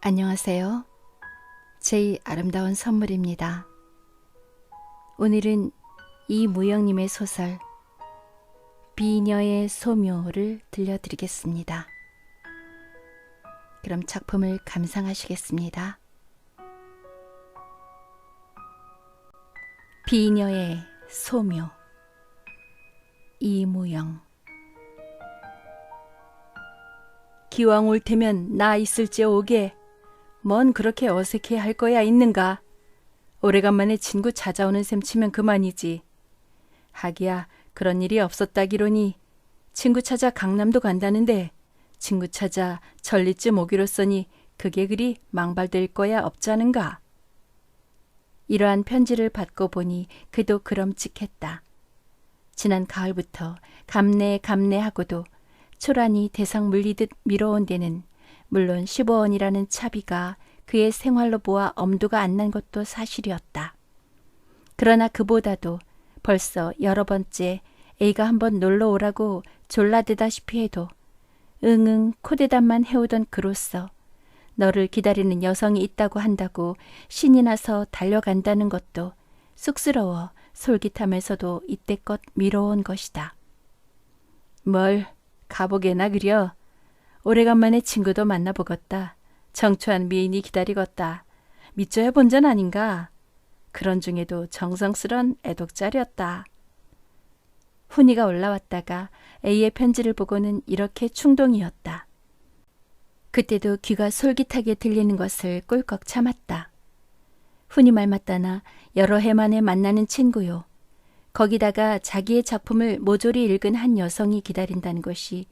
안녕하세요. 제 아름다운 선물입니다. 오늘은 이무영님의 소설 비녀의 소묘를 들려드리겠습니다. 그럼 작품을 감상하시겠습니다. 비녀의 소묘, 이무영. 기왕 올 테면 나 있을지 오게. 뭔 그렇게 어색해 할 거야 있는가. 오래간만에 친구 찾아오는 셈 치면 그만이지. 하기야 그런 일이 없었다기로니. 친구 찾아 강남도 간다는데 친구 찾아 전리쯤 오기로 써니 그게 그리 망발될 거야 없자는가. 이러한 편지를 받고 보니 그도 그럼직했다. 지난 가을부터 감내하고도 초란히 대상 물리듯 밀어온 데는 물론 15원이라는 차비가 그의 생활로 보아 엄두가 안 난 것도 사실이었다. 그러나 그보다도 벌써 여러 번째 A가 한번 놀러 오라고 졸라대다시피 해도 응응 코대답만 해오던 그로서 너를 기다리는 여성이 있다고 한다고 신이 나서 달려간다는 것도 쑥스러워 솔깃하면서도 이때껏 미뤄온 것이다. 뭘 가보게나 그려. 오래간만에 친구도 만나보겄다. 정초한 미인이 기다리겄다. 미쳐야 본전 아닌가. 그런 중에도 정성스런 애독자렸다. 훈이가 올라왔다가 A의 편지를 보고는 이렇게 충동이었다. 그때도 귀가 솔깃하게 들리는 것을 꿀꺽 참았다. 훈이 말 맞다나 여러 해 만에 만나는 친구요. 거기다가 자기의 작품을 모조리 읽은 한 여성이 기다린다는 것이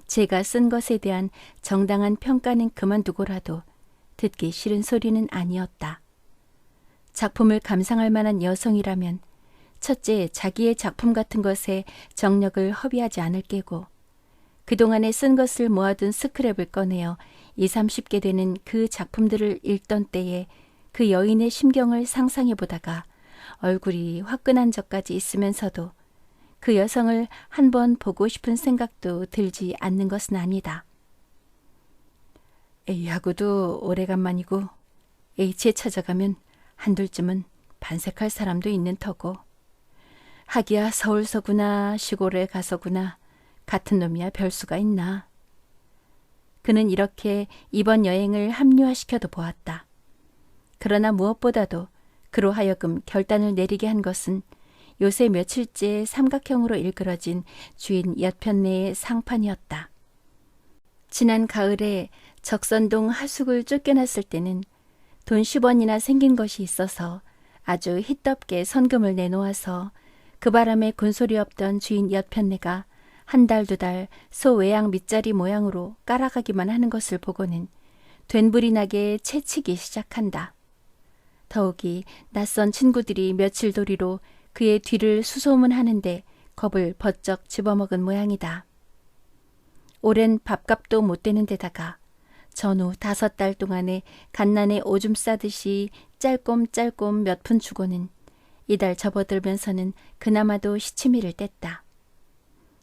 제가 쓴 것에 대한 정당한 평가는 그만두고라도 듣기 싫은 소리는 아니었다. 작품을 감상할 만한 여성이라면 첫째 자기의 작품 같은 것에 정력을 허비하지 않을 게고 그동안에 쓴 것을 모아둔 스크랩을 꺼내어 20, 30개 되는 그 작품들을 읽던 때에 그 여인의 심경을 상상해 보다가 얼굴이 화끈한 적까지 있으면서도 그 여성을 한번 보고 싶은 생각도 들지 않는 것은 아니다. A하고도 오래간만이고 H에 찾아가면 한둘쯤은 반색할 사람도 있는 터고 하기야 서울서구나 시골에 가서구나 같은 놈이야 별수가 있나. 그는 이렇게 이번 여행을 합리화시켜도 보았다. 그러나 무엇보다도 그로 하여금 결단을 내리게 한 것은 요새 며칠째 삼각형으로 일그러진 주인 엿편내의 상판이었다. 지난 가을에 적선동 하숙을 쫓겨났을 때는 돈 10원이나 생긴 것이 있어서 아주 희떡게 선금을 내놓아서 그 바람에 군소리 없던 주인 엿편내가 한 달 두 달 소 외양 밑자리 모양으로 깔아가기만 하는 것을 보고는 된불이 나게 채치기 시작한다. 더욱이 낯선 친구들이 며칠 도리로 그의 뒤를 수소문하는데 겁을 버쩍 집어먹은 모양이다. 오랜 밥값도 못 되는 데다가 전후 5달 동안에 갓난에 오줌 싸듯이 짤꼼짤꼼 몇 푼 주고는 이달 접어들면서는 그나마도 시치미를 뗐다.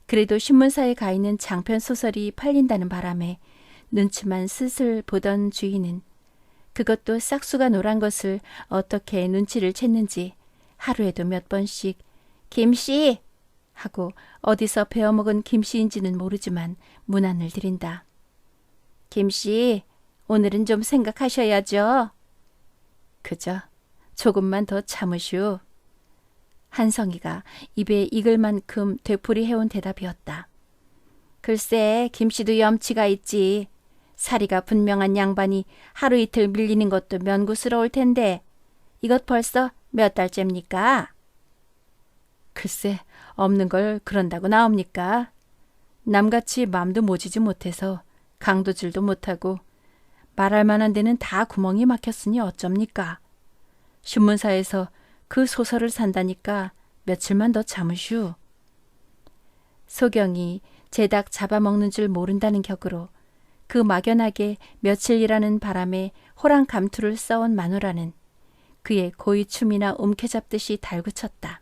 그래도 신문사에 가 있는 장편 소설이 팔린다는 바람에 눈치만 슬슬 보던 주인은 그것도 싹수가 노란 것을 어떻게 눈치를 챘는지 하루에도 몇 번씩 김씨! 하고 어디서 배워먹은 김씨인지는 모르지만 문안을 드린다. 김씨, 오늘은 좀 생각하셔야죠. 그저 조금만 더 참으시오. 한성이가 입에 익을 만큼 되풀이해온 대답이었다. 글쎄 김씨도 염치가 있지. 사리가 분명한 양반이 하루 이틀 밀리는 것도 면구스러울 텐데 이것 벌써 몇 달째입니까? 글쎄 없는 걸 그런다고 나옵니까? 남같이 맘도 모지지 못해서 강도질도 못하고 말할 만한 데는 다 구멍이 막혔으니 어쩝니까? 신문사에서 그 소설을 산다니까 며칠만 더 참으슈. 소경이 제닭 잡아먹는 줄 모른다는 격으로 그 막연하게 며칠이라는 바람에 호랑 감투를 써온 마누라는 그의 고이춤이나 움켜잡듯이 달구쳤다.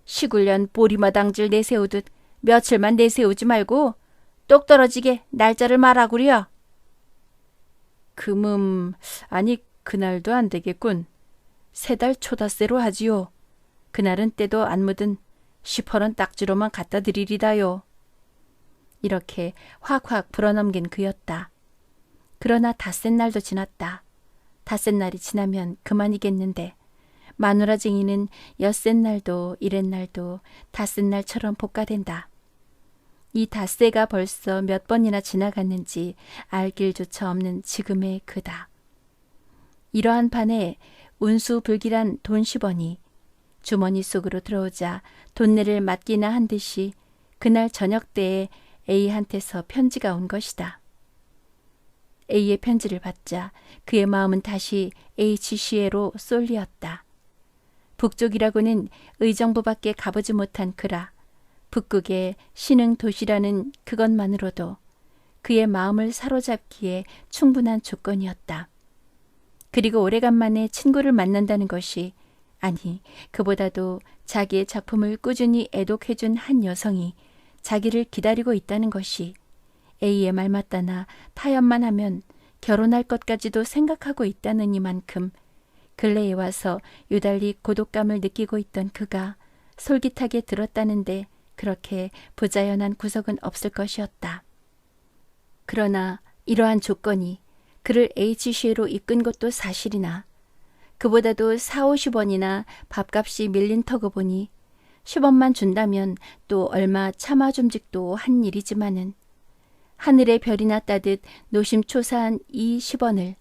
시굴년 보리마당질 내세우듯 며칠만 내세우지 말고 똑 떨어지게 날짜를 말하구려. 아니 그날도 안 되겠군. 3달 초다세로 하지요. 그날은 때도 안 묻은 시퍼런 딱지로만 갖다 드리리다요. 이렇게 확확 불어넘긴 그였다. 그러나 닷새 날도 지났다. 닷새 날이 지나면 그만이겠는데 마누라쟁이는 엿새 날도 이렛 날도 닷새 날처럼 복가된다. 이 닷새가 벌써 몇 번이나 지나갔는지 알 길조차 없는 지금의 그다. 이러한 판에 운수불길한 돈 10원이 주머니 속으로 들어오자 돈내를 맡기나 한 듯이 그날 저녁 때에 A한테서 편지가 온 것이다. A의 편지를 받자 그의 마음은 다시 HCA로 쏠리었다. 북쪽이라고는 의정부밖에 가보지 못한 그라 북극의 신흥도시라는 그것만으로도 그의 마음을 사로잡기에 충분한 조건이었다. 그리고 오래간만에 친구를 만난다는 것이, 아니 그보다도 자기의 작품을 꾸준히 애독해준 한 여성이 자기를 기다리고 있다는 것이 A의 말 맞다나 타협만 하면 결혼할 것까지도 생각하고 있다는 이만큼 근래에 와서 유달리 고독감을 느끼고 있던 그가 솔깃하게 들었다는데 그렇게 부자연한 구석은 없을 것이었다. 그러나 이러한 조건이 그를 HCA로 이끈 것도 사실이나 그보다도 40-50원이나 밥값이 밀린 터고 보니 10원만 준다면 또 얼마 참아줌직도 한 일이지만은 하늘의 별이나 따듯 노심초사한 이 10원을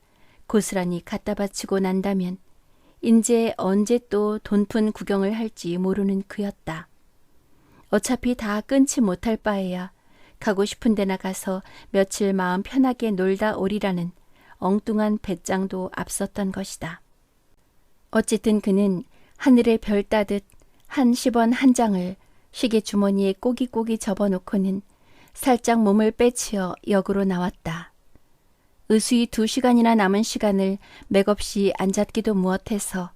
고스란히 갖다 바치고 난다면 인제 언제 또 돈푼 구경을 할지 모르는 그였다. 어차피 다 끊지 못할 바에야 가고 싶은 데나 가서 며칠 마음 편하게 놀다 오리라는 엉뚱한 배짱도 앞섰던 것이다. 어쨌든 그는 하늘의 별 따듯 한 10원 한 장을 시계 주머니에 꼬깃꼬깃 접어놓고는 살짝 몸을 빼치어 역으로 나왔다. 의수히 2시간이나 남은 시간을 맥없이 앉았기도 무엇해서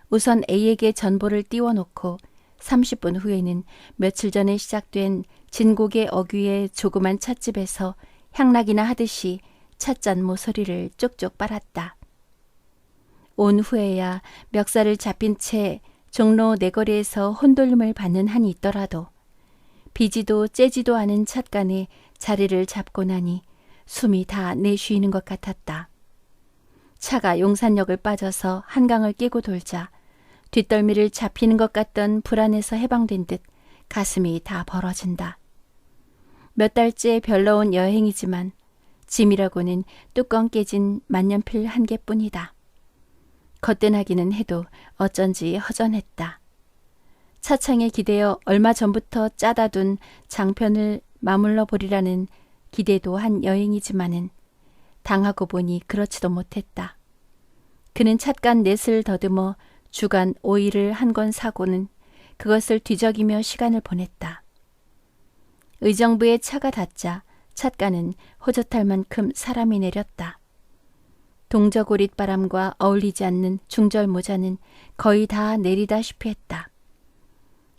우선 A에게 전보를 띄워놓고 30분 후에는 며칠 전에 시작된 진곡의 어귀의 조그만 찻집에서 향락이나 하듯이 찻잔 모서리를 쪽쪽 빨았다. 온 후에야 멱살을 잡힌 채 종로 내거리에서 혼돌림을 받는 한이 있더라도 비지도 째지도 않은 찻간에 자리를 잡고 나니 숨이 다 내쉬는 것 같았다. 차가 용산역을 빠져서 한강을 끼고 돌자 뒷덜미를 잡히는 것 같던 불안에서 해방된 듯 가슴이 다 벌어진다. 몇 달째 별러 온 여행이지만 짐이라고는 뚜껑 깨진 만년필 한 개뿐이다. 거뜬하기는 해도 어쩐지 허전했다. 차창에 기대어 얼마 전부터 짜다 둔 장편을 마물러 보리라는 기대도 한 여행이지만은 당하고 보니 그렇지도 못했다. 그는 찻간 넷을 더듬어 주간 오일을 한 권 사고는 그것을 뒤적이며 시간을 보냈다. 의정부에 차가 닿자 찻간은 호젓할 만큼 사람이 내렸다. 동저고릿바람과 어울리지 않는 중절 모자는 거의 다 내리다시피 했다.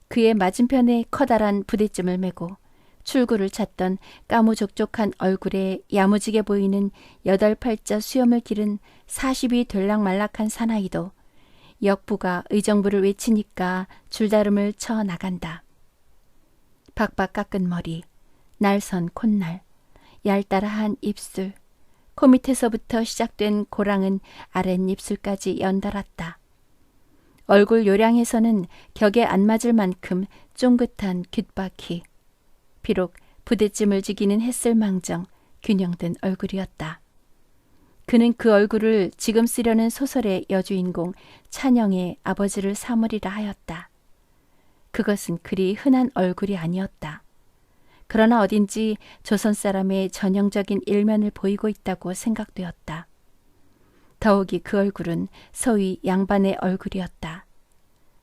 그의 맞은편에 커다란 부대쯤을 메고 출구를 찾던 까무족족한 얼굴에 야무지게 보이는 8-8자 수염을 기른 40이 될락말락한 사나이도 역부가 의정부를 외치니까 줄다름을 쳐 나간다. 박박 깎은 머리, 날선 콧날, 얄따라한 입술, 코 밑에서부터 시작된 고랑은 아랫입술까지 연달았다. 얼굴 요량에서는 격에 안 맞을 만큼 쫑긋한 귓바퀴. 비록 부대찜을 지기는 했을망정 균형된 얼굴이었다. 그는 그 얼굴을 지금 쓰려는 소설의 여주인공 찬영의 아버지를 삼으리라 하였다. 그것은 그리 흔한 얼굴이 아니었다. 그러나 어딘지 조선 사람의 전형적인 일면을 보이고 있다고 생각되었다. 더욱이 그 얼굴은 소위 양반의 얼굴이었다.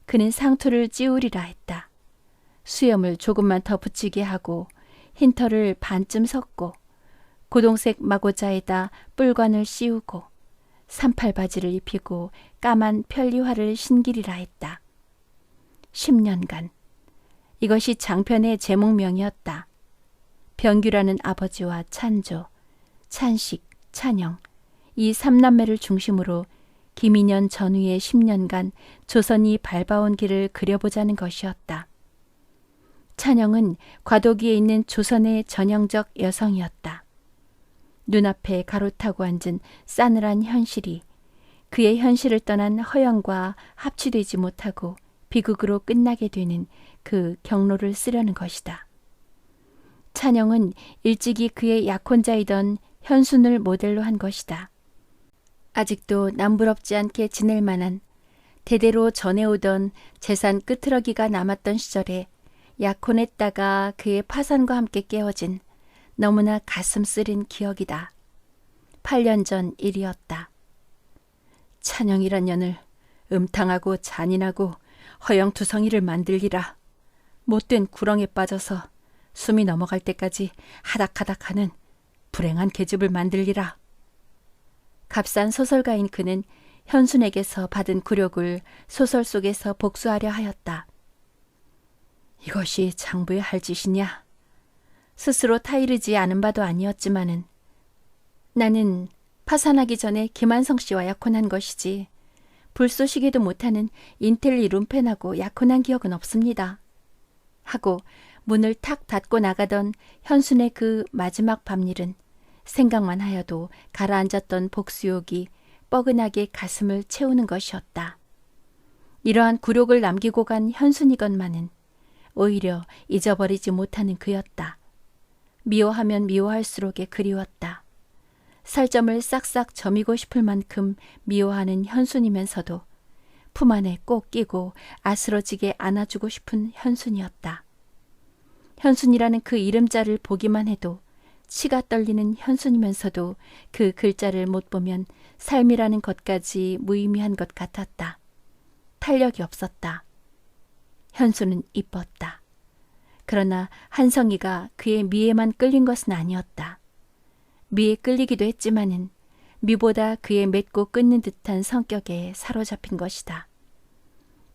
그는 상투를 찌우리라 했다. 수염을 조금만 더 붙이게 하고 흰털을 반쯤 섞고 고동색 마고자에다 뿔관을 씌우고 산팔바지를 입히고 까만 편리화를 신기리라 했다. 10년간. 이것이 장편의 제목명이었다. 병규라는 아버지와 찬조, 찬식, 찬영 이 삼남매를 중심으로 김인년 전후의 10년간 조선이 밟아온 길을 그려보자는 것이었다. 찬영은 과도기에 있는 조선의 전형적 여성이었다. 눈앞에 가로타고 앉은 싸늘한 현실이 그의 현실을 떠난 허영과 합치되지 못하고 비극으로 끝나게 되는 그 경로를 쓰려는 것이다. 찬영은 일찍이 그의 약혼자이던 현순을 모델로 한 것이다. 아직도 남부럽지 않게 지낼 만한 대대로 전해오던 재산 끄트러기가 남았던 시절에 약혼했다가 그의 파산과 함께 깨어진 너무나 가슴 쓰린 기억이다. 8년 전 일이었다. 찬영이란 년을 음탕하고 잔인하고 허영투성이를 만들기라. 못된 구렁에 빠져서 숨이 넘어갈 때까지 하닥하닥하는 불행한 계집을 만들기라. 값싼 소설가인 그는 현순에게서 받은 굴욕을 소설 속에서 복수하려 하였다. 이것이 장부의 할 짓이냐? 스스로 타이르지 않은 바도 아니었지만은 나는 파산하기 전에 김한성 씨와 약혼한 것이지 불쏘시개도 못하는 인텔리 룸펜하고 약혼한 기억은 없습니다. 하고 문을 탁 닫고 나가던 현순의 그 마지막 밤일은 생각만 하여도 가라앉았던 복수욕이 뻐근하게 가슴을 채우는 것이었다. 이러한 굴욕을 남기고 간 현순이건만은 오히려 잊어버리지 못하는 그였다. 미워하면 미워할수록에 그리웠다. 살점을 싹싹 점이고 싶을 만큼 미워하는 현순이면서도 품 안에 꼭 끼고 아스러지게 안아주고 싶은 현순이었다. 현순이라는 그 이름자를 보기만 해도 치가 떨리는 현순이면서도 그 글자를 못 보면 삶이라는 것까지 무의미한 것 같았다. 탄력이 없었다. 현수는 이뻤다. 그러나 한성이가 그의 미에만 끌린 것은 아니었다. 미에 끌리기도 했지만은 미보다 그의 맺고 끊는 듯한 성격에 사로잡힌 것이다.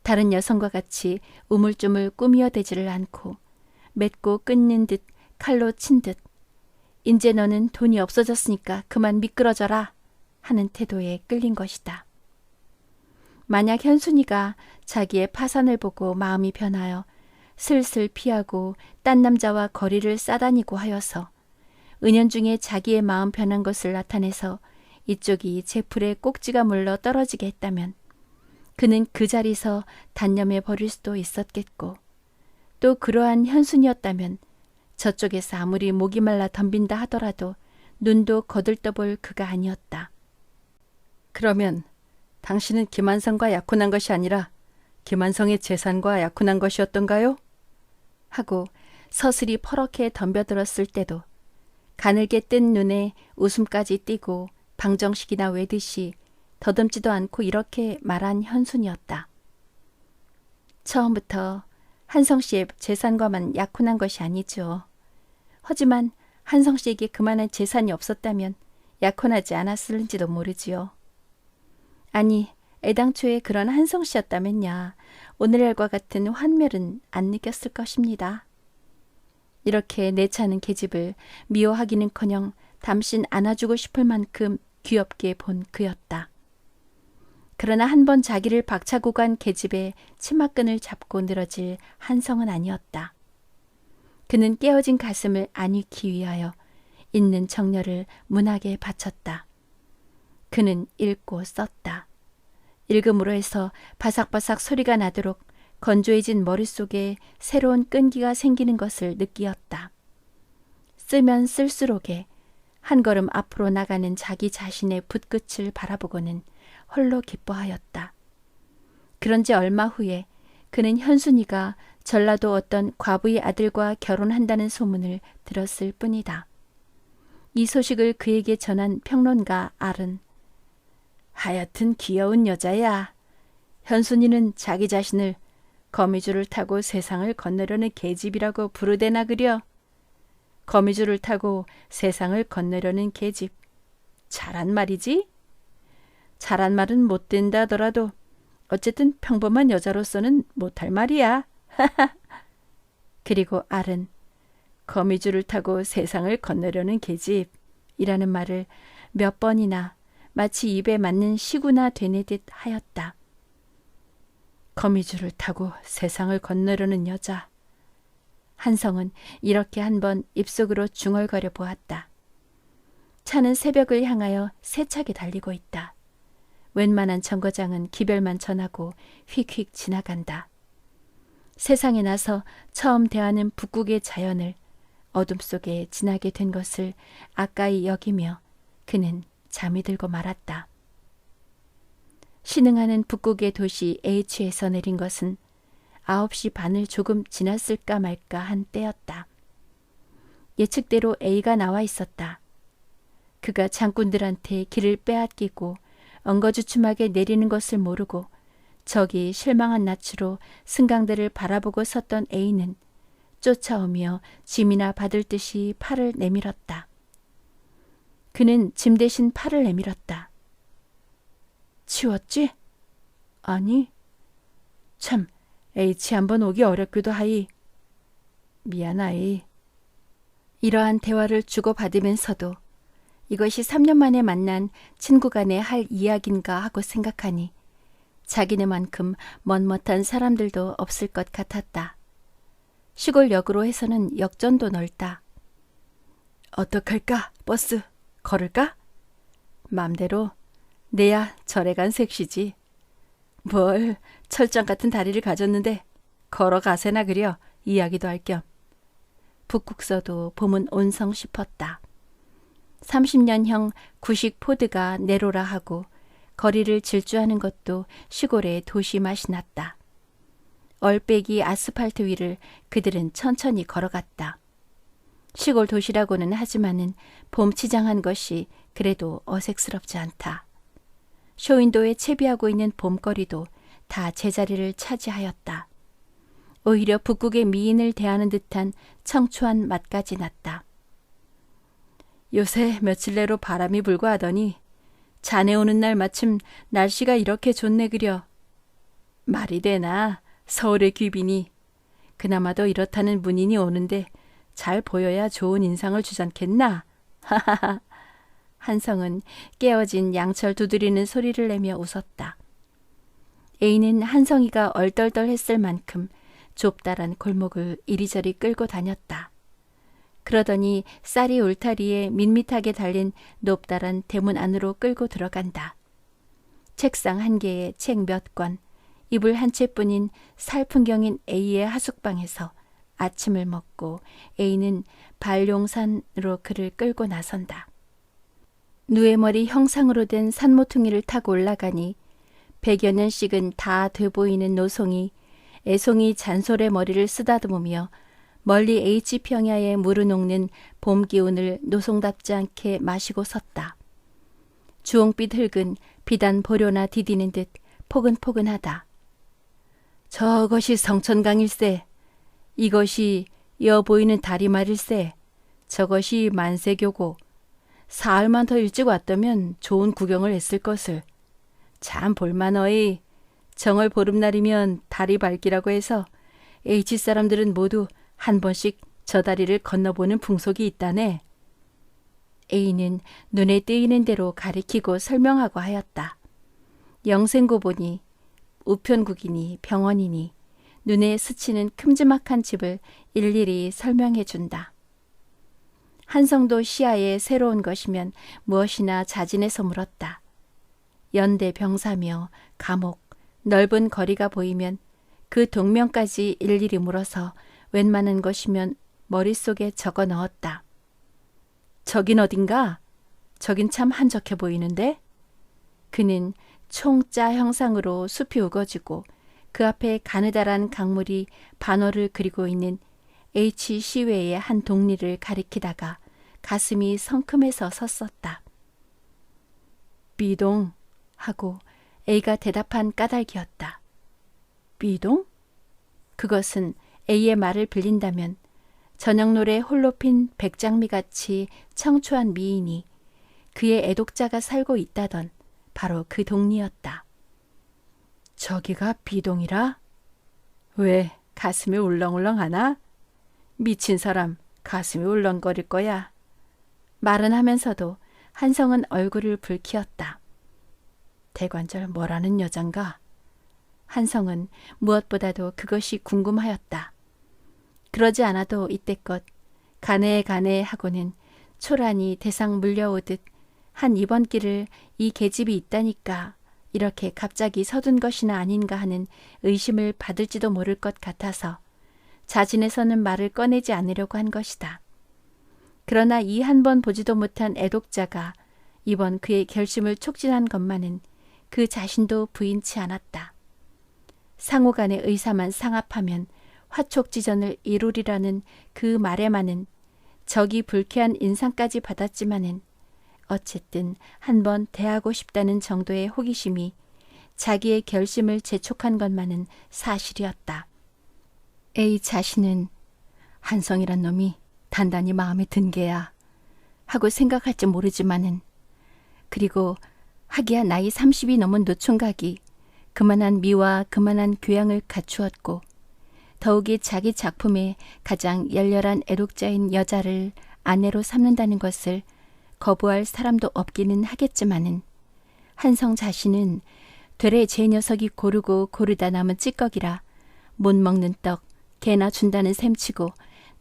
다른 여성과 같이 우물쭈물 꾸미어대지를 않고 맺고 끊는 듯 칼로 친 듯 인제 너는 돈이 없어졌으니까 그만 미끄러져라 하는 태도에 끌린 것이다. 만약 현순이가 자기의 파산을 보고 마음이 변하여 슬슬 피하고 딴 남자와 거리를 싸다니고 하여서 은연중에 자기의 마음 변한 것을 나타내서 이쪽이 제풀에 꼭지가 물러 떨어지게 했다면 그는 그 자리서 단념해 버릴 수도 있었겠고 또 그러한 현순이었다면 저쪽에서 아무리 목이 말라 덤빈다 하더라도 눈도 거들떠볼 그가 아니었다. 그러면 당신은 김한성과 약혼한 것이 아니라 김한성의 재산과 약혼한 것이었던가요? 하고 서슬이 퍼렇게 덤벼들었을 때도 가늘게 뜬 눈에 웃음까지 띠고 방정식이나 외듯이 더듬지도 않고 이렇게 말한 현순이었다. 처음부터 한성 씨의 재산과만 약혼한 것이 아니죠. 하지만 한성 씨에게 그만한 재산이 없었다면 약혼하지 않았을지도 모르지요. 아니, 애당초에 그런 한성 씨였다면야 오늘날과 같은 환멸은 안 느꼈을 것입니다. 이렇게 내차는 계집을 미워하기는커녕 담신 안아주고 싶을 만큼 귀엽게 본 그였다. 그러나 한 번 자기를 박차고 간 계집의 치마끈을 잡고 늘어질 한성은 아니었다. 그는 깨어진 가슴을 안익기 위하여 있는 정열을 문학에 바쳤다. 그는 읽고 썼다. 읽음으로 해서 바삭바삭 소리가 나도록 건조해진 머릿속에 새로운 끈기가 생기는 것을 느끼었다. 쓰면 쓸수록에 한 걸음 앞으로 나가는 자기 자신의 붓끝을 바라보고는 홀로 기뻐하였다. 그런지 얼마 후에 그는 현순이가 전라도 어떤 과부의 아들과 결혼한다는 소문을 들었을 뿐이다. 이 소식을 그에게 전한 평론가 알은 하여튼 귀여운 여자야. 현순이는 자기 자신을 거미줄을 타고 세상을 건너려는 계집이라고 부르대나 그려. 거미줄을 타고 세상을 건너려는 계집. 잘한 말이지? 잘한 말은 못 된다더라도 어쨌든 평범한 여자로서는 못할 말이야. 그리고 알은 거미줄을 타고 세상을 건너려는 계집이라는 말을 몇 번이나 마치 입에 맞는 시구나 되뇌듯 하였다. 거미줄을 타고 세상을 건너려는 여자. 한성은 이렇게 한번 입속으로 중얼거려 보았다. 차는 새벽을 향하여 세차게 달리고 있다. 웬만한 정거장은 기별만 전하고 휙휙 지나간다. 세상에 나서 처음 대하는 북극의 자연을 어둠 속에 지나게 된 것을 아까이 여기며 그는 잠이 들고 말았다. 신흥하는 북극의 도시 H에서 내린 것은 9시 반을 조금 지났을까 말까 한 때였다. 예측대로 A가 나와 있었다. 그가 장군들한테 길을 빼앗기고 엉거주춤하게 내리는 것을 모르고 저기 실망한 낯으로 승강대를 바라보고 섰던 A는 쫓아오며 짐이나 받을 듯이 팔을 내밀었다. 그는 짐 대신 팔을 내밀었다. 치웠지? 아니. 참, H 한번 오기 어렵기도 하이. 미안하이. 이러한 대화를 주고받으면서도 이것이 3년 만에 만난 친구 간에 할 이야기인가 하고 생각하니 자기네만큼 멋멋한 사람들도 없을 것 같았다. 시골역으로 해서는 역전도 넓다. 어떡할까? 버스 걸을까? 맘대로. 내야 절에 간 섹시지. 뭘 철장 같은 다리를 가졌는데 걸어가세나 그려. 이야기도 할 겸. 북극서도 봄은 온성 싶었다. 30년형 구식 포드가 내로라 하고 거리를 질주하는 것도 시골의 도시 맛이 났다. 얼빼기 아스팔트 위를 그들은 천천히 걸어갔다. 시골 도시라고는 하지만은 봄치장한 것이 그래도 어색스럽지 않다. 쇼윈도에 채비하고 있는 봄거리도 다 제자리를 차지하였다. 오히려 북극의 미인을 대하는 듯한 청초한 맛까지 났다. 요새 며칠 내로 바람이 불고 하더니 자네 오는 날 마침 날씨가 이렇게 좋네 그려. 말이 되나 서울의 귀빈이. 그나마도 이렇다는 문인이 오는데 잘 보여야 좋은 인상을 주잖겠나. 하하하. 한성은 깨어진 양철 두드리는 소리를 내며 웃었다. A는 한성이가 얼떨떨했을 만큼 좁다란 골목을 이리저리 끌고 다녔다. 그러더니 쌀이 울타리에 밋밋하게 달린 높다란 대문 안으로 끌고 들어간다. 책상 한 개에 책 몇 권, 이불 한 채뿐인 살풍경인 A의 하숙방에서 아침을 먹고 A는 발룡산으로 그를 끌고 나선다. 누에머리 형상으로 된 산모퉁이를 타고 올라가니 100여 년씩은 다 돼 보이는 노송이 애송이 잔솔의 머리를 쓰다듬으며 멀리 H평야에 무르녹는 봄 기운을 노송답지 않게 마시고 섰다. 주홍빛 흙은 비단 보려나 디디는 듯 포근포근하다. 저것이 성천강일세. 이것이 여 보이는 다리말일세. 저것이 만세교고. 사흘만 더 일찍 왔다면 좋은 구경을 했을 것을. 참 볼만어이. 정월 보름날이면 다리 밝기라고 해서 H 사람들은 모두 한 번씩 저 다리를 건너보는 풍속이 있다네. A는 눈에 띄이는 대로 가리키고 설명하고 하였다. 영생고보니 우편국이니 병원이니 눈에 스치는 큼지막한 집을 일일이 설명해 준다. 한성도 시야에 새로운 것이면 무엇이나 자진해서 물었다. 연대 병사며 감옥, 넓은 거리가 보이면 그 동명까지 일일이 물어서 웬만한 것이면 머릿속에 적어 넣었다. 저긴 어딘가? 저긴 참 한적해 보이는데? 그는 총자 형상으로 숲이 우거지고 그 앞에 가느다란 강물이 반월을 그리고 있는 H 시외의 한 동리를 가리키다가 가슴이 성큼해서 섰었다. B동 하고 A가 대답한 까닭이었다. B동? 그것은 A의 말을 빌린다면 저녁노래 홀로 핀 백장미같이 청초한 미인이 그의 애독자가 살고 있다던 바로 그 동리였다. 저기가 B동이라? 왜 가슴이 울렁울렁하나? 미친 사람 가슴이 울렁거릴 거야. 말은 하면서도 한성은 얼굴을 붉히었다. 대관절 뭐라는 여잔가? 한성은 무엇보다도 그것이 궁금하였다. 그러지 않아도 이때껏 가네 하고는 초란히 대상 물려오듯 한 이번 길을 이 계집이 있다니까 이렇게 갑자기 서둔 것이나 아닌가 하는 의심을 받을지도 모를 것 같아서 자진해서는 말을 꺼내지 않으려고 한 것이다. 그러나 이 한 번 보지도 못한 애독자가 이번 그의 결심을 촉진한 것만은 그 자신도 부인치 않았다. 상호간의 의사만 상합하면 화촉지전을 이루리라는 그 말에만은 적이 불쾌한 인상까지 받았지만은 어쨌든 한번 대하고 싶다는 정도의 호기심이 자기의 결심을 재촉한 것만은 사실이었다. A 자신은 한성이란 놈이 단단히 마음에 든 게야 하고 생각할지 모르지만은 그리고 하기야 나이 30이 넘은 노총각이 그만한 미와 그만한 교양을 갖추었고 더욱이 자기 작품의 가장 열렬한 애독자인 여자를 아내로 삼는다는 것을 거부할 사람도 없기는 하겠지만은 한성 자신은 되레 제 녀석이 고르고 고르다 남은 찌꺼기라 못 먹는 떡 개나 준다는 셈치고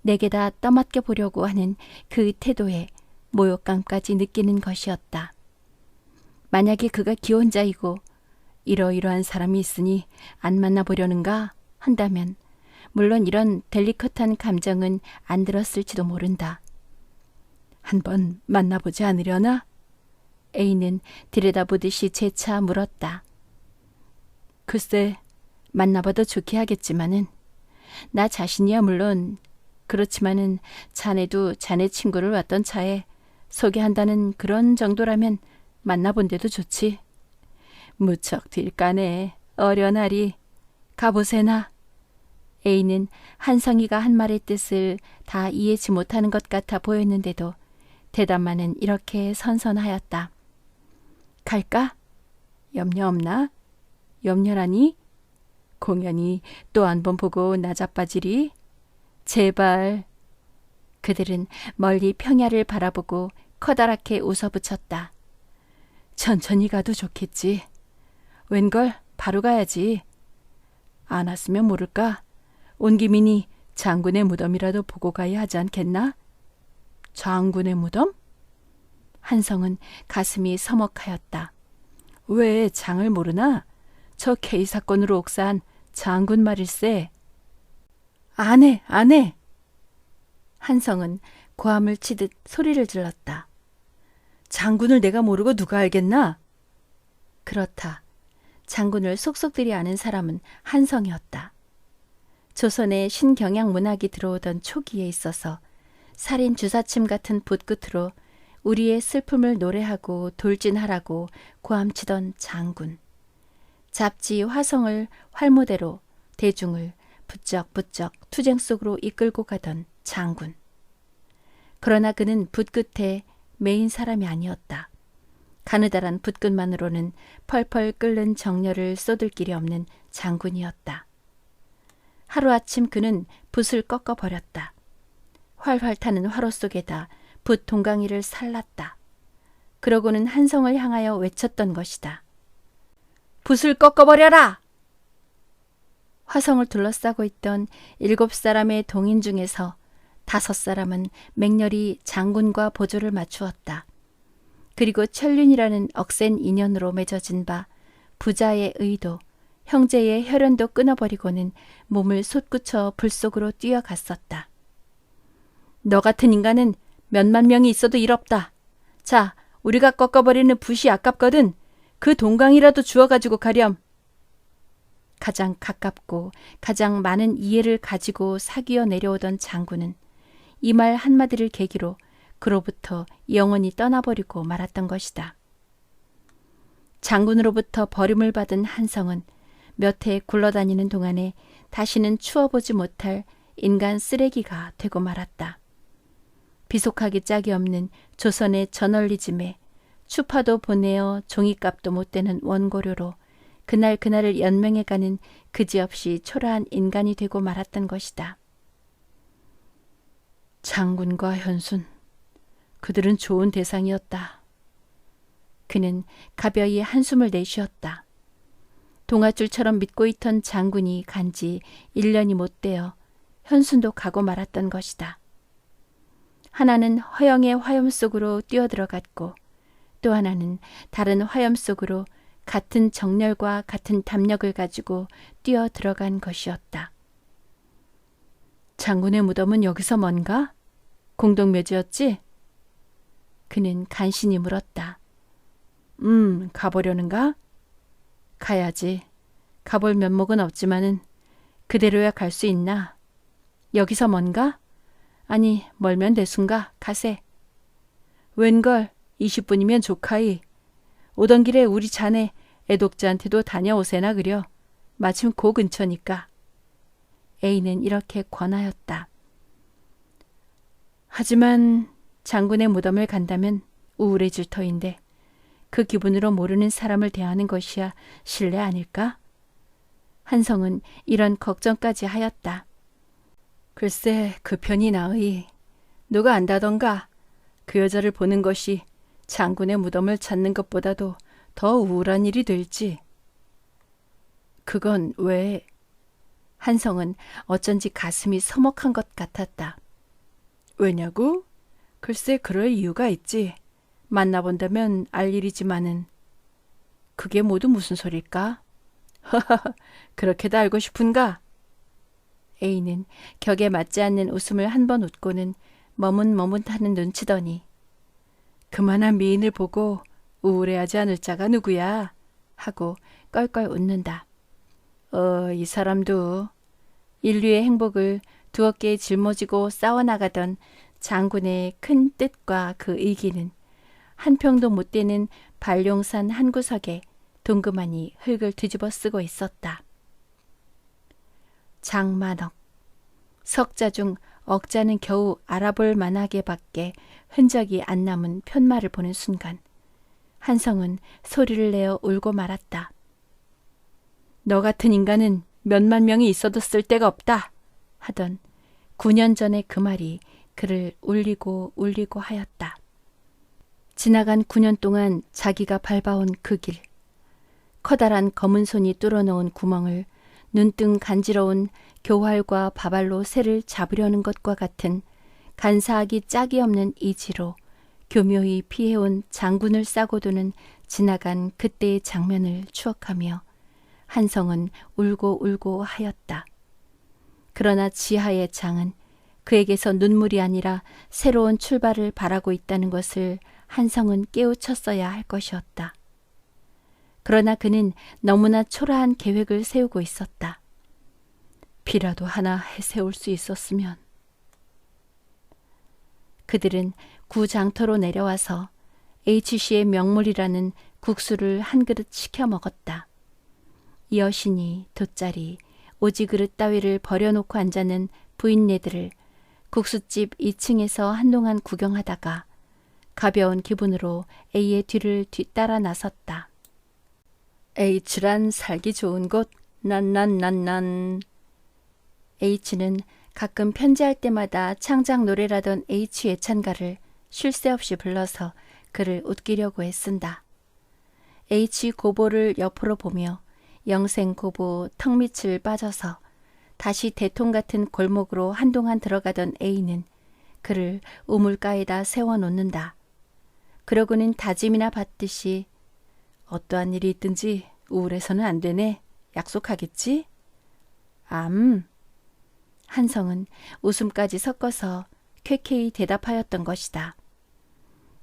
내게다 떠맡겨 보려고 하는 그 태도에 모욕감까지 느끼는 것이었다. 만약에 그가 기혼자이고 이러이러한 사람이 있으니 안 만나보려는가 한다면 물론 이런 델리커트한 감정은 안 들었을지도 모른다. 한번 만나보지 않으려나? A는 들여다보듯이 재차 물었다. 글쎄 만나봐도 좋게 하겠지만은 나 자신이야 물론 그렇지만은 자네도 자네 친구를 왔던 차에 소개한다는 그런 정도라면 만나본 데도 좋지. 무척 딜까네 어련하리. 가보세나. A는 한성이가 한 말의 뜻을 다 이해치 못하는 것 같아 보였는데도 대답만은 이렇게 선선하였다. 갈까? 염려 없나? 염려라니? 공연히 또 한 번 보고 나 자빠지리? 제발. 그들은 멀리 평야를 바라보고 커다랗게 웃어붙였다. 천천히 가도 좋겠지. 웬걸 바로 가야지. 안 왔으면 모를까? 온 김이니 장군의 무덤이라도 보고 가야 하지 않겠나? 장군의 무덤? 한성은 가슴이 서먹하였다. 왜 장을 모르나? 저 K 사건으로 옥사한 장군 말일세. 안 해. 한성은 고함을 치듯 소리를 질렀다. 장군을 내가 모르고 누가 알겠나? 그렇다. 장군을 속속들이 아는 사람은 한성이었다. 조선의 신경양 문학이 들어오던 초기에 있어서 살인 주사침 같은 붓끝으로 우리의 슬픔을 노래하고 돌진하라고 고함치던 장군. 잡지 화성을 활모대로 대중을 부쩍부쩍 투쟁 속으로 이끌고 가던 장군. 그러나 그는 붓끝에 메인 사람이 아니었다. 가느다란 붓끝만으로는 펄펄 끓는 정열을 쏟을 길이 없는 장군이었다. 하루아침 그는 붓을 꺾어버렸다. 활활 타는 화로 속에다 붓 동강이를 살랐다. 그러고는 한성을 향하여 외쳤던 것이다. 붓을 꺾어버려라! 화성을 둘러싸고 있던 7사람의 동인 중에서 5사람은 맹렬히 장군과 보조를 맞추었다. 그리고 천륜이라는 억센 인연으로 맺어진 바 부자의 의도, 형제의 혈연도 끊어버리고는 몸을 솟구쳐 불 속으로 뛰어갔었다. 너 같은 인간은 몇만 명이 있어도 일 없다. 자, 우리가 꺾어버리는 붓이 아깝거든. 그 동강이라도 주워가지고 가렴. 가장 가깝고 가장 많은 이해를 가지고 사귀어 내려오던 장군은 이 말 한마디를 계기로 그로부터 영원히 떠나버리고 말았던 것이다. 장군으로부터 버림을 받은 한성은 몇 해 굴러다니는 동안에 다시는 추워보지 못할 인간 쓰레기가 되고 말았다. 비속하기 짝이 없는 조선의 저널리즘에 추파도 보내어 종이값도 못 되는 원고료로 그날을 연명해가는 그지없이 초라한 인간이 되고 말았던 것이다. 장군과 현순, 그들은 좋은 대상이었다. 그는 가벼이 한숨을 내쉬었다. 동아줄처럼 믿고 있던 장군이 간지 1년이 못 되어 현순도 가고 말았던 것이다. 하나는 허영의 화염 속으로 뛰어들어갔고 또 하나는 다른 화염 속으로 같은 정열과 같은 담력을 가지고 뛰어들어간 것이었다. 장군의 무덤은 여기서 먼가? 공동묘지였지? 그는 간신히 물었다. 가보려는가? 가야지. 가볼 면목은 없지만은 그대로야 갈 수 있나? 여기서 먼가? 아니 멀면 대순가 가세. 웬걸 20분이면 조카이. 오던 길에 우리 자네 애독자한테도 다녀오세나 그려. 마침 그 근처니까. A는 이렇게 권하였다. 하지만 장군의 무덤을 간다면 우울해질 터인데 그 기분으로 모르는 사람을 대하는 것이야 실례 아닐까? 한성은 이런 걱정까지 하였다. 글쎄 그 편이 나으이. 누가 안다던가 그 여자를 보는 것이 장군의 무덤을 찾는 것보다도 더 우울한 일이 될지. 그건 왜? 한성은 어쩐지 가슴이 서먹한 것 같았다. 왜냐고? 글쎄 그럴 이유가 있지. 만나본다면 알 일이지만은. 그게 모두 무슨 소릴까? 허허허 그렇게도 알고 싶은가? A는 격에 맞지 않는 웃음을 한 번 웃고는 머뭇머뭇하는 눈치더니 그만한 미인을 보고 우울해하지 않을 자가 누구야? 하고 껄껄 웃는다. 이 사람도 인류의 행복을 두 어깨에 짊어지고 싸워나가던 장군의 큰 뜻과 그 의기는 한 평도 못 되는 발룡산 한 구석에 동그마니 흙을 뒤집어 쓰고 있었다. 장만억. 석자 중 억자는 겨우 알아볼 만하게 밖에 흔적이 안 남은 편마를 보는 순간 한성은 소리를 내어 울고 말았다. 너 같은 인간은 몇만 명이 있어도 쓸데가 없다 하던 9년 전의 그 말이 그를 울리고 하였다. 지나간 9년 동안 자기가 밟아온 그 길. 커다란 검은 손이 뚫어놓은 구멍을 눈등 간지러운 교활과 바발로 새를 잡으려는 것과 같은 간사하기 짝이 없는 이지로 교묘히 피해온 장군을 싸고 지나간 그때의 장면을 추억하며 한성은 울고 하였다. 그러나 지하의 장은 그에게서 눈물이 아니라 새로운 출발을 바라고 있다는 것을 한성은 깨우쳤어야 할 것이었다. 그러나 그는 너무나 초라한 계획을 세우고 있었다. 비라도 하나 해세울 수 있었으면. 그들은 구장터로 내려와서 H씨의 명물이라는 국수를 한 그릇 시켜 먹었다. 이 여신이 돗자리, 오지그릇 따위를 버려놓고 앉아는 부인네들을 국수집 2층에서 한동안 구경하다가 가벼운 기분으로 A의 뒤를 뒤따라 나섰다. H란 살기 좋은 곳, 난난. H는 가끔 편지할 때마다 창작 노래라던 H 예찬가를 쉴 새 없이 불러서 그를 웃기려고 애쓴다. H 고보를 옆으로 보며 영생 고보 턱밑을 빠져서 다시 대통 같은 골목으로 한동안 들어가던 A는 그를 우물가에다 세워놓는다. 그러고는 다짐이나 받듯이 어떠한 일이 있든지 우울해서는 안 되네. 약속하겠지? 한성은 웃음까지 섞어서 쾌쾌히 대답하였던 것이다.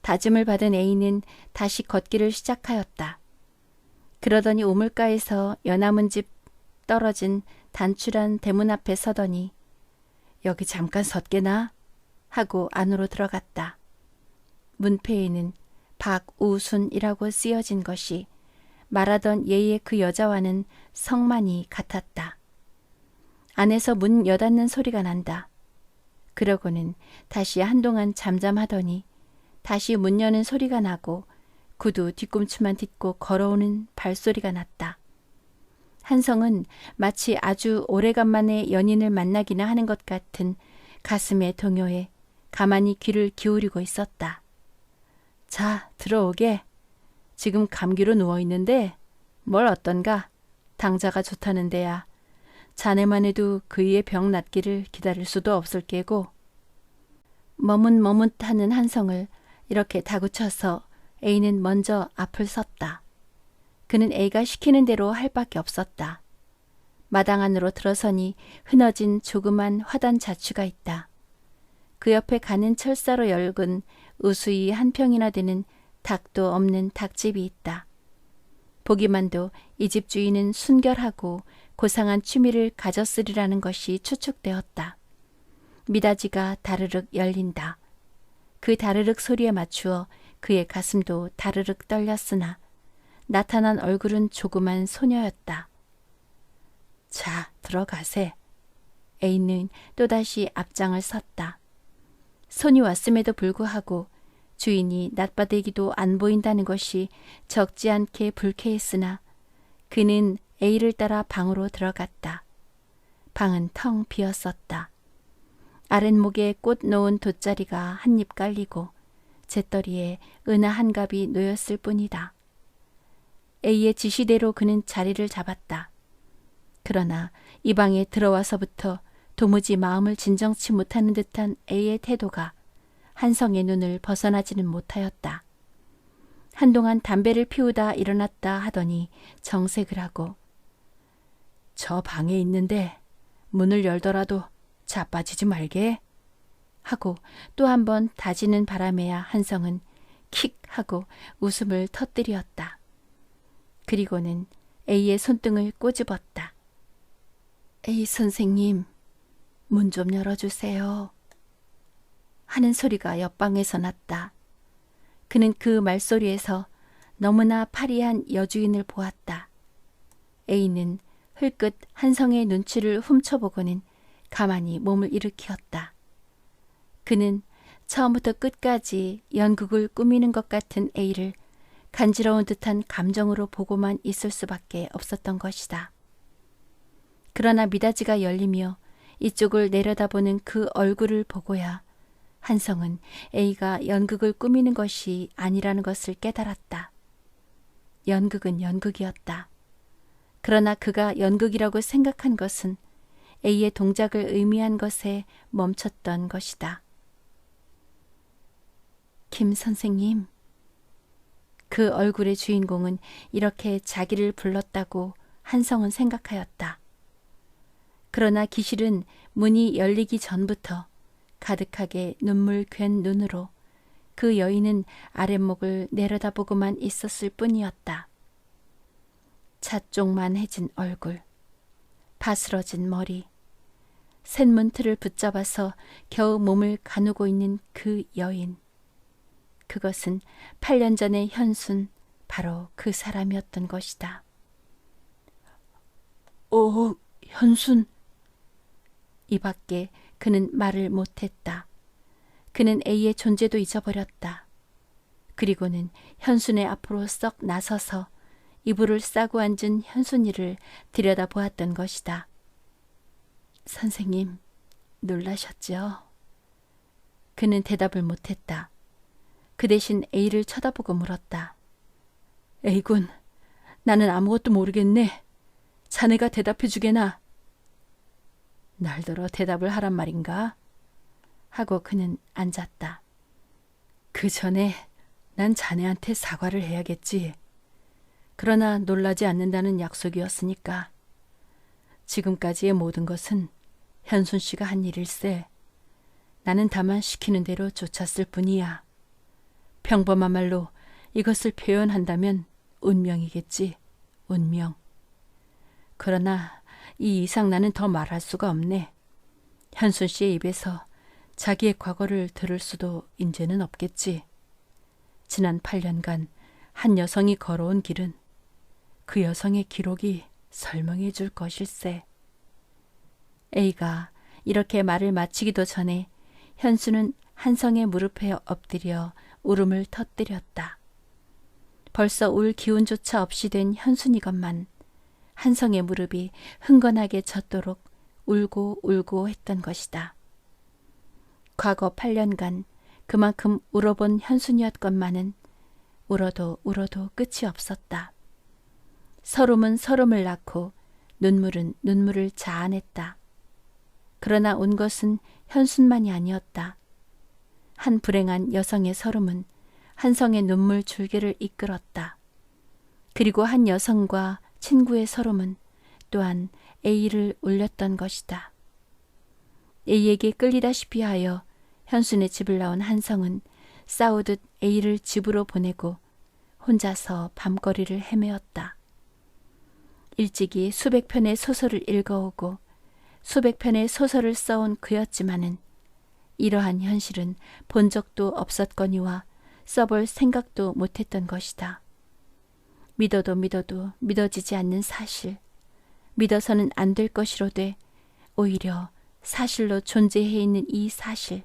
다짐을 받은 A는 다시 걷기를 시작하였다. 그러더니 우물가에서 연화문 집 떨어진 단출한 대문 앞에 서더니 여기 잠깐 섰게나 하고 안으로 들어갔다. 문패에는 박우순이라고 쓰여진 것이 말하던 예의 그 여자와는 성만이 같았다. 안에서 문 여닫는 소리가 난다. 그러고는 다시 한동안 잠잠하더니 다시 문 여는 소리가 나고 구두 뒤꿈치만 딛고 걸어오는 발소리가 났다. 한성은 마치 아주 오래간만에 연인을 만나기나 하는 것 같은 가슴의 동요에 가만히 귀를 기울이고 있었다. 자, 들어오게. 지금 감기로 누워있는데 뭘 어떤가? 당자가 좋다는 데야. 자네만 해도 그이의 병 낫기를 기다릴 수도 없을 게고. 머뭇머뭇하는 한성을 이렇게 다구쳐서 A는 먼저 앞을 섰다. 그는 A가 시키는 대로 할 밖에 없었다. 마당 안으로 들어서니 흐너진 조그만 화단 자취가 있다. 그 옆에 가는 철사로 열근 우수히 한 평이나 되는 닭도 없는 닭집이 있다. 보기만도 이 집 주인은 순결하고 고상한 취미를 가졌으리라는 것이 추측되었다. 미닫이가 다르륵 열린다. 그 다르륵 소리에 맞추어 그의 가슴도 다르륵 떨렸으나 나타난 얼굴은 조그만 소녀였다. 자, 들어가세. A는 또다시 앞장을 섰다. 손이 왔음에도 불구하고 주인이 낮바대기도 안 보인다는 것이 적지 않게 불쾌했으나 그는 A를 따라 방으로 들어갔다. 방은 텅 비었었다. 아랫목에 꽃 놓은 돗자리가 한입 깔리고 재떨이에 은하 한 갑이 놓였을 뿐이다. A의 지시대로 그는 자리를 잡았다. 그러나 이 방에 들어와서부터 도무지 마음을 진정치 못하는 듯한 A의 태도가 한성의 눈을 벗어나지는 못하였다. 한동안 담배를 피우다 일어났다 하더니 정색을 하고 저 방에 있는데 문을 열더라도 자빠지지 말게 하고 또 한 번 다지는 바람에야 한성은 킥 하고 웃음을 터뜨렸다. 그리고는 A의 손등을 꼬집었다. A 선생님, 문 좀 열어주세요. 하는 소리가 옆방에서 났다. 그는 그 말소리에서 너무나 파리한 여주인을 보았다. A는 흘끗 한성의 눈치를 훔쳐보고는 가만히 몸을 일으키었다. 그는 처음부터 끝까지 연극을 꾸미는 것 같은 A를 간지러운 듯한 감정으로 보고만 있을 수밖에 없었던 것이다. 그러나 미닫이가 열리며 이쪽을 내려다보는 그 얼굴을 보고야 한성은 A가 연극을 꾸미는 것이 아니라는 것을 깨달았다. 연극은 연극이었다. 그러나 그가 연극이라고 생각한 것은 A의 동작을 의미한 것에 멈췄던 것이다. 김 선생님. 그 얼굴의 주인공은 이렇게 자기를 불렀다고 한성은 생각하였다. 그러나 기실은 문이 열리기 전부터 가득하게 눈물 괜 눈으로 그 여인은 아랫목을 내려다보고만 있었을 뿐이었다. 잣쪽만해진 얼굴, 바스러진 머리, 쇳문틀을 붙잡아서 겨우 몸을 가누고 있는 그 여인. 그것은 8년 전의 현순, 바로 그 사람이었던 것이다. 현순. 이 밖에 그는 말을 못했다. 그는 A의 존재도 잊어버렸다. 그리고는 현순의 앞으로 썩 나서서 이불을 싸고 앉은 현순이를 들여다보았던 것이다. 선생님, 놀라셨죠? 그는 대답을 못했다. 그 대신 A를 쳐다보고 물었다. A군, 나는 아무것도 모르겠네. 자네가 대답해 주게나. 날더러 대답을 하란 말인가? 하고 그는 앉았다. 그 전에 난 자네한테 사과를 해야겠지. 그러나 놀라지 않는다는 약속이었으니까. 지금까지의 모든 것은 현순 씨가 한 일일세. 나는 다만 시키는 대로 쫓았을 뿐이야. 평범한 말로 이것을 표현한다면 운명이겠지. 운명. 그러나 이 이상 나는 더 말할 수가 없네. 현순 씨의 입에서 자기의 과거를 들을 수도 이제는 없겠지. 지난 8년간 한 여성이 걸어온 길은 그 여성의 기록이 설명해 줄 것일세. A가 이렇게 말을 마치기도 전에 현수는 한성의 무릎에 엎드려 울음을 터뜨렸다. 벌써 울 기운조차 없이 된 현순이건만 한성의 무릎이 흥건하게 젖도록 울고 울고 했던 것이다. 과거 8년간 그만큼 울어본 현순이었건만은 울어도 울어도 끝이 없었다. 서름은 서름을 낳고 눈물은 눈물을 자아냈다. 그러나 온 것은 현순만이 아니었다. 한 불행한 여성의 서름은 한 성의 눈물 줄기를 이끌었다. 그리고 한 여성과 친구의 서름은 또한 A를 울렸던 것이다. A에게 끌리다시피 하여 현순의 집을 나온 한성은 싸우듯 A를 집으로 보내고 혼자서 밤거리를 헤매었다. 일찍이 수백 편의 소설을 읽어오고 수백 편의 소설을 써온 그였지만은 이러한 현실은 본 적도 없었거니와 써볼 생각도 못했던 것이다. 믿어도 믿어도 믿어지지 않는 사실, 믿어서는 안 될 것이로되 오히려 사실로 존재해 있는 이 사실,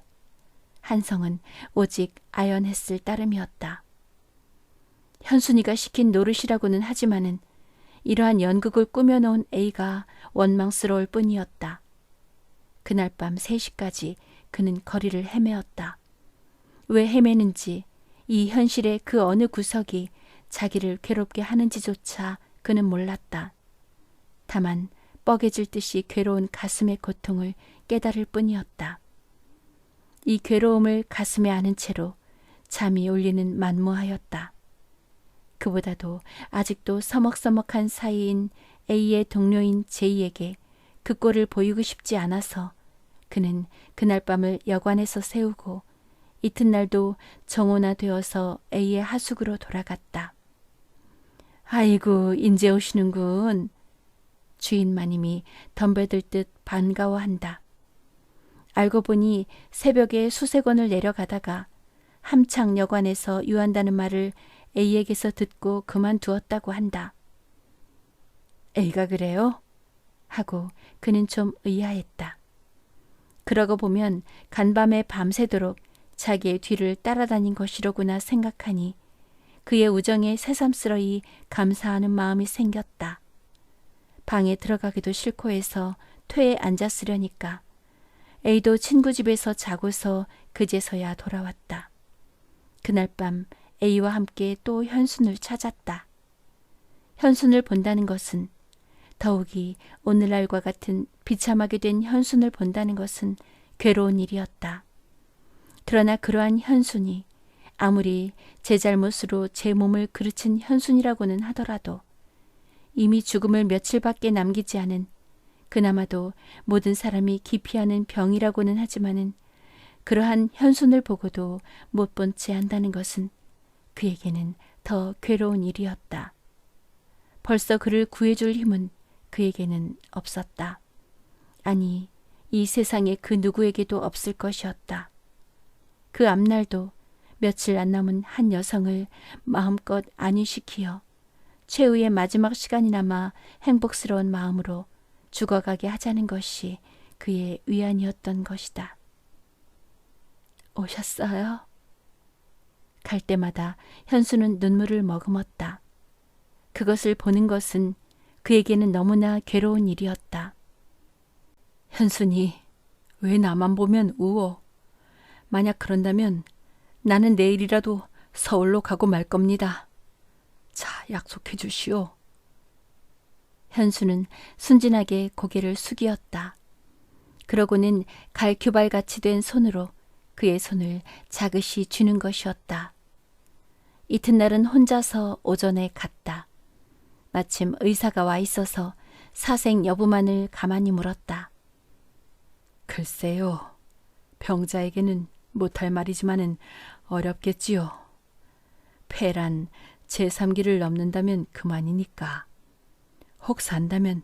한성은 오직 아연했을 따름이었다. 현순이가 시킨 노릇이라고는 하지만은 이러한 연극을 꾸며놓은 A가 원망스러울 뿐이었다. 그날 밤 3시까지 그는 거리를 헤매었다. 왜 헤매는지, 이 현실의 그 어느 구석이 자기를 괴롭게 하는지조차 그는 몰랐다. 다만 뻐개질 듯이 괴로운 가슴의 고통을 깨달을 뿐이었다. 이 괴로움을 가슴에 안은 채로 잠이 올리는 만무하였다. 그보다도 아직도 서먹서먹한 사이인 A의 동료인 J에게 그 꼴을 보이고 싶지 않아서 그는 그날 밤을 여관에서 새우고 이튿날도 정오나 되어서 A의 하숙으로 돌아갔다. 아이고, 인제 오시는군. 주인 마님이 덤벼들 듯 반가워한다. 알고 보니 새벽에 수색원을 내려가다가 함창 여관에서 유한다는 말을 A에게서 듣고 그만두었다고 한다. A가 그래요? 하고 그는 좀 의아했다. 그러고 보면 간밤에 밤새도록 자기의 뒤를 따라다닌 것이로구나 생각하니 그의 우정에 새삼스러이 감사하는 마음이 생겼다. 방에 들어가기도 싫고 해서 퇴에 앉았으려니까 A도 친구 집에서 자고서 그제서야 돌아왔다. 그날 밤 A와 함께 또 현순을 찾았다. 현순을 본다는 것은, 더욱이 오늘날과 같은 비참하게 된 현순을 본다는 것은 괴로운 일이었다. 그러나 그러한 현순이 아무리 제 잘못으로 제 몸을 그르친 현순이라고는 하더라도 이미 죽음을 며칠밖에 남기지 않은, 그나마도 모든 사람이 기피하는 병이라고는 하지만은 그러한 현순을 보고도 못 본 채 한다는 것은 그에게는 더 괴로운 일이었다. 벌써 그를 구해줄 힘은 그에게는 없었다. 아니, 이 세상에 그 누구에게도 없을 것이었다. 그 앞날도 며칠 안 남은 한 여성을 마음껏 안위시키어 최후의 마지막 시간이나마 행복스러운 마음으로 죽어가게 하자는 것이 그의 위안이었던 것이다. 오셨어요? 갈 때마다 현수는 눈물을 머금었다. 그것을 보는 것은 그에게는 너무나 괴로운 일이었다. 현순이, 왜 나만 보면 우워? 만약 그런다면 나는 내일이라도 서울로 가고 말 겁니다. 자, 약속해 주시오. 현수는 순진하게 고개를 숙이었다. 그러고는 갈큐발같이 된 손으로 그의 손을 자그시 쥐는 것이었다. 이튿날은 혼자서 오전에 갔다. 마침 의사가 와 있어서 사생 여부만을 가만히 물었다. 글쎄요, 병자에게는 못할 말이지만은 어렵겠지요. 폐란 제3기를 넘는다면 그만이니까. 혹 산다면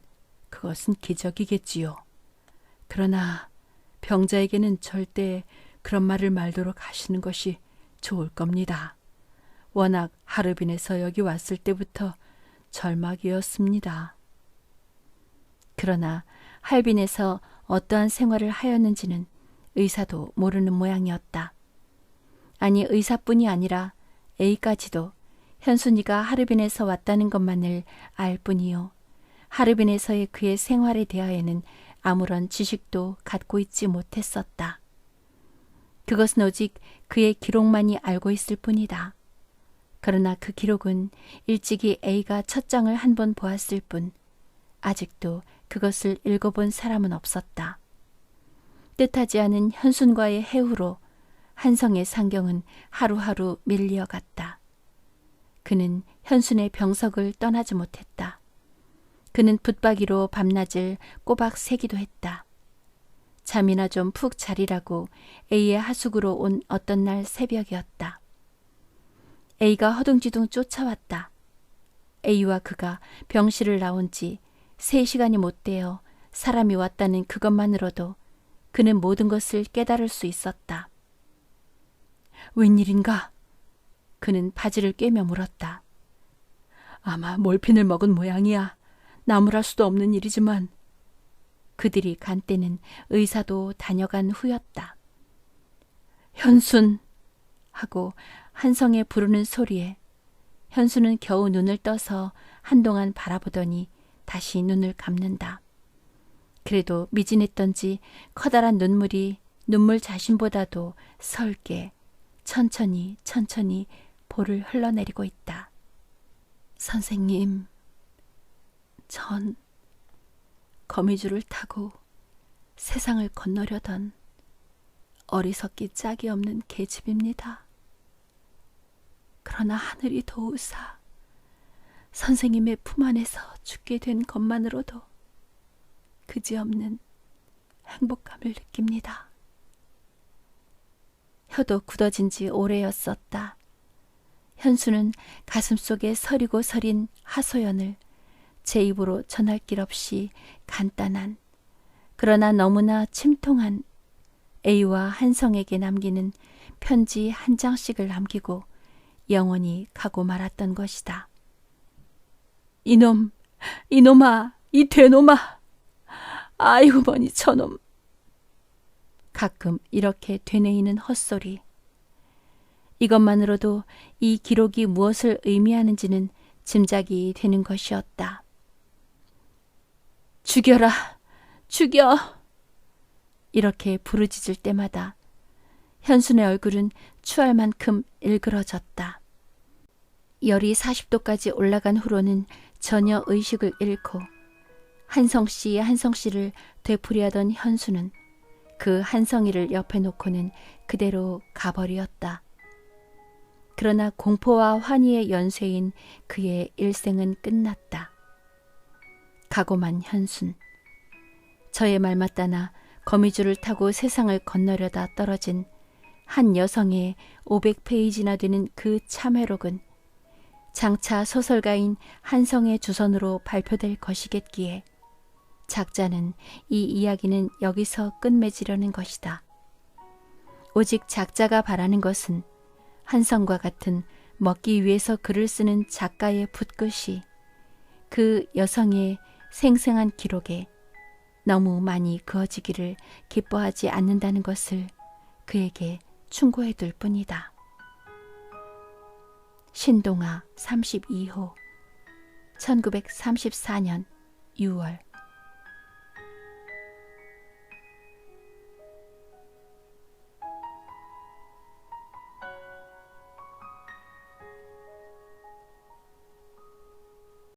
그것은 기적이겠지요. 그러나 병자에게는 절대 그런 말을 말도록 하시는 것이 좋을 겁니다. 워낙 하르빈에서 여기 왔을 때부터 절막이었습니다. 그러나 할빈에서 어떠한 생활을 하였는지는 의사도 모르는 모양이었다. 아니, 의사뿐이 아니라 A까지도 현순이가 하르빈에서 왔다는 것만을 알 뿐이요, 하르빈에서의 그의 생활에 대하여는 아무런 지식도 갖고 있지 못했었다. 그것은 오직 그의 기록만이 알고 있을 뿐이다. 그러나 그 기록은 일찍이 A가 첫 장을 한 번 보았을 뿐 아직도 그것을 읽어본 사람은 없었다. 뜻하지 않은 현순과의 해후로 한성의 상경은 하루하루 밀려갔다. 그는 현순의 병석을 떠나지 못했다. 그는 붙박이로 밤낮을 꼬박 새기도 했다. 잠이나 좀 푹 자리라고 A의 하숙으로 온 어떤 날 새벽이었다. A가 허둥지둥 쫓아왔다. A와 그가 병실을 나온 지 3시간이 못 되어 사람이 왔다는 그것만으로도 그는 모든 것을 깨달을 수 있었다. 웬일인가? 그는 바지를 꿰며 물었다. 아마 몰핀을 먹은 모양이야. 나무랄 수도 없는 일이지만. 그들이 간 때는 의사도 다녀간 후였다. 현순! 하고 한성의 부르는 소리에 현수는 겨우 눈을 떠서 한동안 바라보더니 다시 눈을 감는다. 그래도 미진했던지 커다란 눈물이 눈물 자신보다도 설게 천천히 볼을 흘러내리고 있다. 선생님, 전 거미줄을 타고 세상을 건너려던 어리석기 짝이 없는 계집입니다. 그러나 하늘이 도우사 선생님의 품 안에서 죽게 된 것만으로도 그지없는 행복감을 느낍니다. 혀도 굳어진 지 오래였었다. 현수는 가슴속에 서리고 서린 하소연을 제 입으로 전할 길 없이 간단한 그러나 너무나 침통한 A와 한성에게 남기는 편지 한 장씩을 남기고 영원히 가고 말았던 것이다. 이놈아, 이 되놈아. 아이고 머니 저놈. 가끔 이렇게 되뇌이는 헛소리. 이것만으로도 이 기록이 무엇을 의미하는지는 짐작이 되는 것이었다. 죽여라, 죽여. 이렇게 부르짖을 때마다 현순의 얼굴은 추할 만큼 일그러졌다. 열이 40도까지 올라간 후로는 전혀 의식을 잃고 한성씨를 되풀이하던 현수는 그 한성이를 옆에 놓고는 그대로 가버리었다. 그러나 공포와 환희의 연쇄인 그의 일생은 끝났다. 가고만 현순. 저의 말 맞다나 거미줄을 타고 세상을 건너려다 떨어진 한 여성의 500페이지나 되는 그 참회록은 장차 소설가인 한성의 주선으로 발표될 것이겠기에 작자는 이 이야기는 여기서 끝맺으려는 것이다. 오직 작자가 바라는 것은 한성과 같은 먹기 위해서 글을 쓰는 작가의 붓끝이 그 여성의 생생한 기록에 너무 많이 그어지기를 기뻐하지 않는다는 것을 그에게 충고해 둘 뿐이다. 신동아 32호 1934년 6월